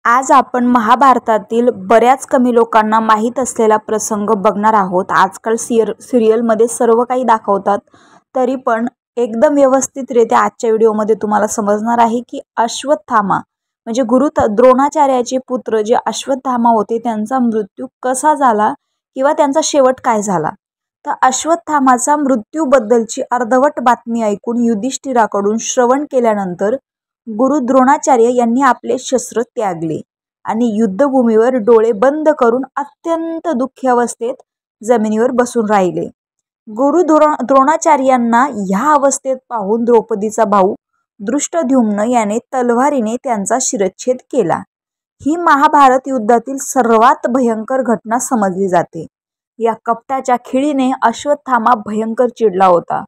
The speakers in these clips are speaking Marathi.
आज आपण महाभारतातील बऱ्याच कमी लोकांना माहीत असलेला प्रसंग बघणार आहोत। आजकाल सिरियलमध्ये सर्व काही दाखवतात, तरी पण एकदम व्यवस्थितरित्या आजच्या व्हिडिओमध्ये तुम्हाला समजणार आहे की अश्वत्थामा म्हणजे गुरु द्रोणाचार्याचे पुत्र जे अश्वत्थामा होते त्यांचा मृत्यू कसा झाला किंवा त्यांचा शेवट काय झाला। तर अश्वत्थामाचा मृत्यूबद्दलची अर्धवट बातमी ऐकून युधिष्ठिराकडून श्रवण केल्यानंतर गुरु द्रोणाचार्य यांनी आपले शस्त्र त्यागले आणि युद्धभूमीवर डोळे बंद करून अत्यंत दुःखी अवस्थेत जमिनीवर बसून राहिले। गुरु द्रोणाचार्यांना ह्या अवस्थेत पाहून द्रौपदीचा भाऊ दृष्टद्युम्न याने तलवारीने त्यांचा शिरच्छेद केला। ही महाभारत युद्धातील सर्वात भयंकर घटना समजली जाते। या कपटाच्या खिळीने अश्वत्थामा भयंकर चिडला होता।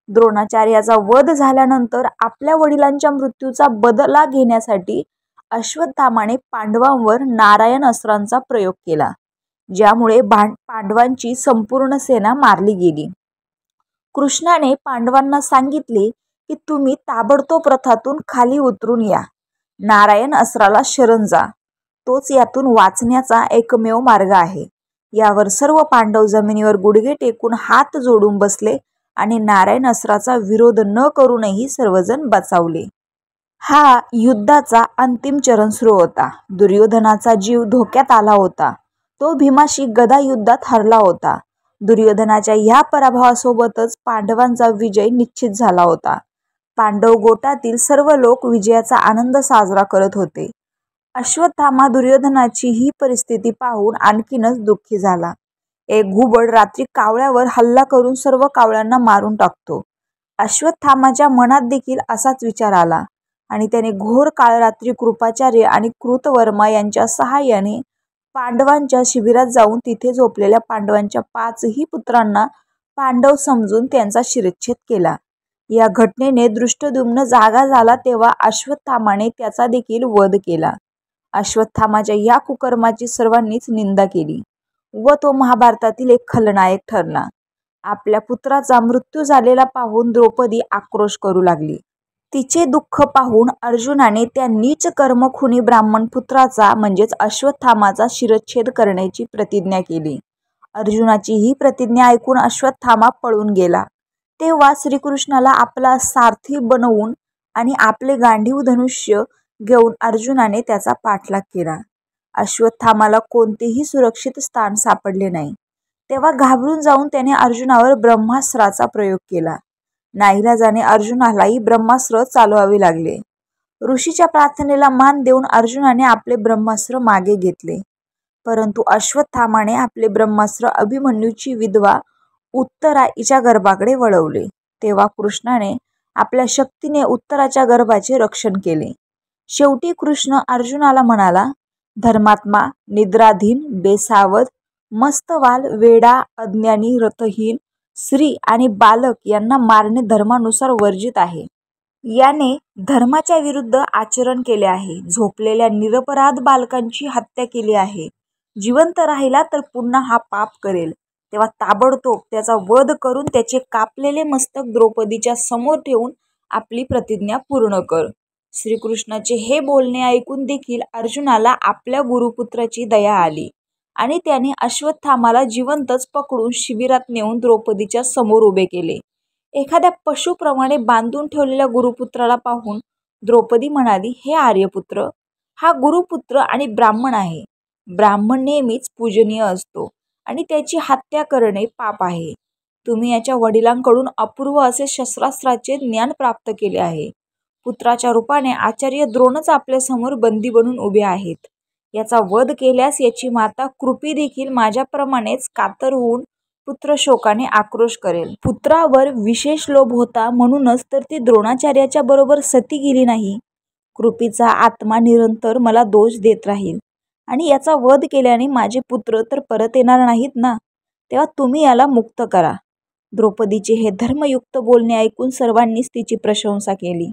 द्रोणाचार्याचा वध झाल्यानंतर आपल्या वडिलांच्या मृत्यूचा बदला घेण्यासाठी अश्वत्थामाने पांडवांवर नारायण अस्त्रांचा प्रयोग केला, ज्यामुळे पांडवांची संपूर्ण सेना मारली गेली। कृष्णाने पांडवांना सांगितले की तुम्ही ताबडतोब रथातून खाली उतरून या, नारायण अस्त्राला शरण जा, तोच यातून वाचण्याचा एकमेव मार्ग आहे। यावर सर्व पांडव जमिनीवर गुडघे टेकून हात जोडून बसले आणि नारायण अस्त्राचा विरोध न करूनही सर्वजण बचावले। हा युद्धाचा अंतिम चरण सुरू होता। दुर्योधनाचा जीव धोक्यात आला होता। तो भीमाशी गदा युद्धात हरला होता। दुर्योधनाच्या या पराभवासोबतच पांडवांचा विजय निश्चित झाला होता। पांडव गोटातील सर्व लोक विजयाचा आनंद साजरा करत होते। अश्वत्थामा दुर्योधनाची ही परिस्थिती पाहून आणखीनच दुःखी झाला। एक घुबड रात्री कावळ्यावर हल्ला करून सर्व कावळ्यांना मारून टाकतो। अश्वत्थामाच्या मनात देखील असाच विचार आला आणि त्याने घोर काळ रात्री कृपाचार्य आणि कृतवर्मा यांच्या सहाय्याने पांडवांच्या शिबिरात जाऊन तिथे झोपलेल्या पांडवांच्या 5ही पुत्रांना पांडव समजून त्यांचा शिरच्छेद केला। या घटनेने दृष्टद्युम्न जागा झाला तेव्हा अश्वत्थामाने त्याचा देखील वध केला। अश्वत्थामाच्या या कुकर्माची सर्वांनीच निंदा केली व तो महाभारतातील एक खलनायक ठरला। आपल्या पुत्राचा मृत्यू झालेला पाहून द्रौपदी आक्रोश करू लागली। तिचे दुःख पाहून अर्जुनाने त्या नीच कर्मखुनी ब्राह्मण पुत्राचा म्हणजेच अश्वत्थामाचा शिरच्छेद करण्याची प्रतिज्ञा केली। अर्जुनाची ही प्रतिज्ञा ऐकून अश्वत्थामा पळून गेला। तेव्हा श्रीकृष्णाला आपला सारथी बनवून आणि आपले गांडीव धनुष्य घेऊन अर्जुनाने त्याचा पाठलाग केला। अश्वत्थामाला कोणतेही सुरक्षित स्थान सापडले नाही। तेव्हा घाबरून जाऊन त्याने अर्जुनावर ब्रह्मास्त्राचा प्रयोग केला। नाईलाजाने अर्जुनालाही ब्रह्मास्त्र चालवावे लागले। ऋषीच्या प्रार्थनेला मान देऊन अर्जुनाने आपले ब्रह्मास्त्र मागे घेतले, परंतु अश्वत्थामाने आपले ब्रह्मास्त्र अभिमन्यूची विधवा उत्तरा हिच्या गर्भाकडे वळवले। तेव्हा कृष्णाने आपल्या शक्तीने उत्तराच्या गर्भाचे रक्षण केले। शेवटी कृष्ण अर्जुनाला म्हणाला, धर्मात्मा, निद्राधीन, बेसावध, मस्तवाल, वेडा, अज्ञानी, रथहीन, स्त्री आणि बालक यांना मारणे धर्मानुसार वर्जित आहे। याने धर्माच्या विरुद्ध आचरण केले आहे। झोपलेल्या निरपराध बालकांची हत्या केली आहे। जिवंत राहिला तर पुन्हा हा पाप करेल, तेव्हा ताबडतोब त्याचा वध करून त्याचे कापलेले मस्तक द्रौपदीच्या समोर ठेवून आपली प्रतिज्ञा पूर्ण कर। श्रीकृष्णाचे हे बोलणे ऐकून देखील अर्जुनाला आपल्या गुरुपुत्राची दया आली आणि त्याने अश्वत्थामाला जिवंतच पकडून शिबिरात नेऊन द्रौपदीच्या समोर उभे केले। एखाद्या पशुप्रमाणे बांधून ठेवलेल्या गुरुपुत्राला पाहून द्रौपदी म्हणाली, हे आर्यपुत्र, हा गुरुपुत्र आणि ब्राह्मण आहे। ब्राह्मण नेहमीच पूजनीय असतो आणि त्याची हत्या करणे पाप आहे। तुम्ही याच्या वडिलांकडून अपूर्व असे शस्त्रास्त्राचे ज्ञान प्राप्त केले आहे। पुत्राच्या रूपाने आचार्य द्रोणच आपल्या समोर बंदी बनून उभे आहेत। याचा वध केल्यास याची माता कृपी देखील माझ्याप्रमाणेच कातर होऊन पुत्रशोकाने आक्रोश करेल। पुत्रावर विशेष लोभ होता म्हणूनच तर ती द्रोणाचार्याच्या बरोबर सती गेली नाही। कृपीचा आत्मा निरंतर मला दोष देत राहील आणि याचा वध केल्याने माझे पुत्र तर परत येणार नाहीत ना, तेव्हा तुम्ही याला मुक्त करा। द्रौपदीचे हे धर्मयुक्त बोलणे ऐकून सर्वांनीच तिची प्रशंसा केली।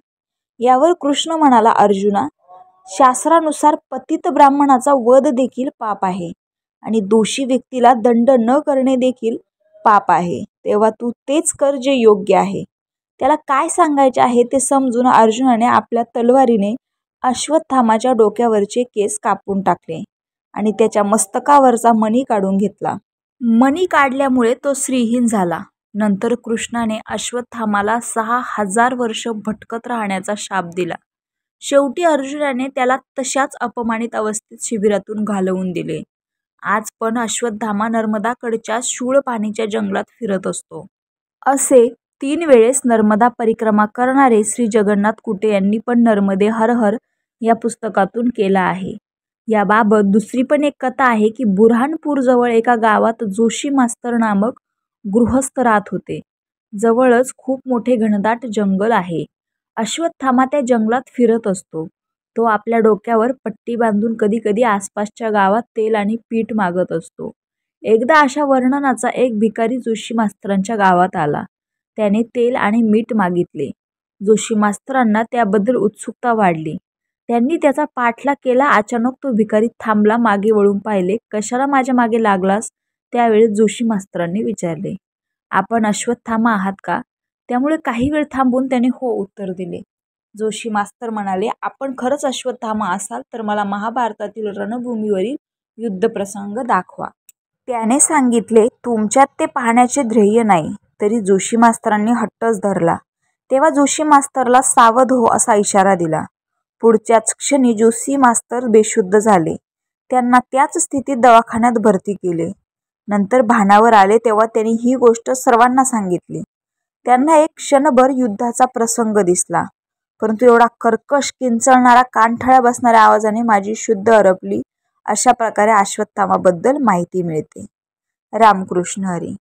यावर कृष्ण म्हणाला, अर्जुना, शास्त्रानुसार पतित ब्राह्मणाचा वध देखील पाप आहे आणि दोषी व्यक्तीला दंड न करणे देखील पाप आहे। तेव्हा तू तेच कर जे योग्य आहे। त्याला काय सांगायचे आहे ते समजून अर्जुनाने आपल्या तलवारीने अश्वत्थामाच्या डोक्यावरचे केस कापून टाकले आणि त्याच्या मस्तकावरचा मणी काढून घेतला. मणी काढल्यामुळे तो श्रीहीन झाला. नंतर कृष्णाने अश्वत्थामाला 6000 वर्ष भटकत राहण्याचा शाप दिला. शेवटी अर्जुनाने त्याला तशाच अपमानित अवस्थेत शिबिरातून घालवून दिले. आज पण अश्वत्थामा नर्मदाकडच्या शूळपाणीच्या जंगलात फिरत असतो. असे 3 वेळेस नर्मदा परिक्रमा करणारे श्री जगन्नाथ कुटे यांनी पण नर्मदे हर हर या पुस्तकातून केला आहे. याबाबत दुसरी पण एक कथा आहे की बुऱ्हाणपूर जवळ एका गावात जोशी मास्तर नामक गृहस्थ राहत होते. जवळच खूप मोठे घनदाट जंगल आहे. अश्वत्थामा त्या जंगलात फिरत असतो. तो आपल्या डोक्यावर पट्टी बांधून कधी कधी आसपासच्या गावात तेल आणि पीठ मागत असतो. एकदा अशा वर्णनाचा एक भिकारी जोशी मास्तरांच्या गावात आला. त्याने तेल आणि मीठ मागितले. जोशी मास्तरांना त्याबद्दल उत्सुकता वाढली. त्यांनी त्याचा पाठलाग केला. अचानक तो भिकारी थांबला, मागे वळून पाहिले. कशाला माझ्या मागे लागलास? त्यावेळेस जोशी मास्तरांनी विचारले. आपण अश्वत्थामा आहात का? त्यामुळे काही वेळ थांबून त्याने हो उत्तर दिले. जोशी मास्तर म्हणाले, आपण खरंच अश्वत्थामा असाल तर मला महाभारतातील रणभूमीवरील युद्धप्रसंग दाखवा. त्याने सांगितले. तुमच्यात ते पाहण्याचे ध्येय नाही. तरी जोशी मास्तरांनी हट्टच धरला. तेव्हा जोशी मास्तरला सावध हो असा इशारा दिला. पुढच्याच क्षणी जोशी मास्तर बेशुद्ध झाले. त्यांना त्याच स्थितीत दवाखान्यात भरती केले. नंतर भानावर आले तेव्हा त्यांनी ही गोष्ट सर्वांना सांगितली. त्यांना एक क्षणभर युद्धाचा प्रसंग दिसला, परंतु एवढा कर्कश, किंचळणारा, कानठळ्या बसणाऱ्या आवाजाने माझी शुद्ध हरपली. अशा प्रकारे अश्वत्थामाबद्दल माहिती मिळते. रामकृष्ण हरी.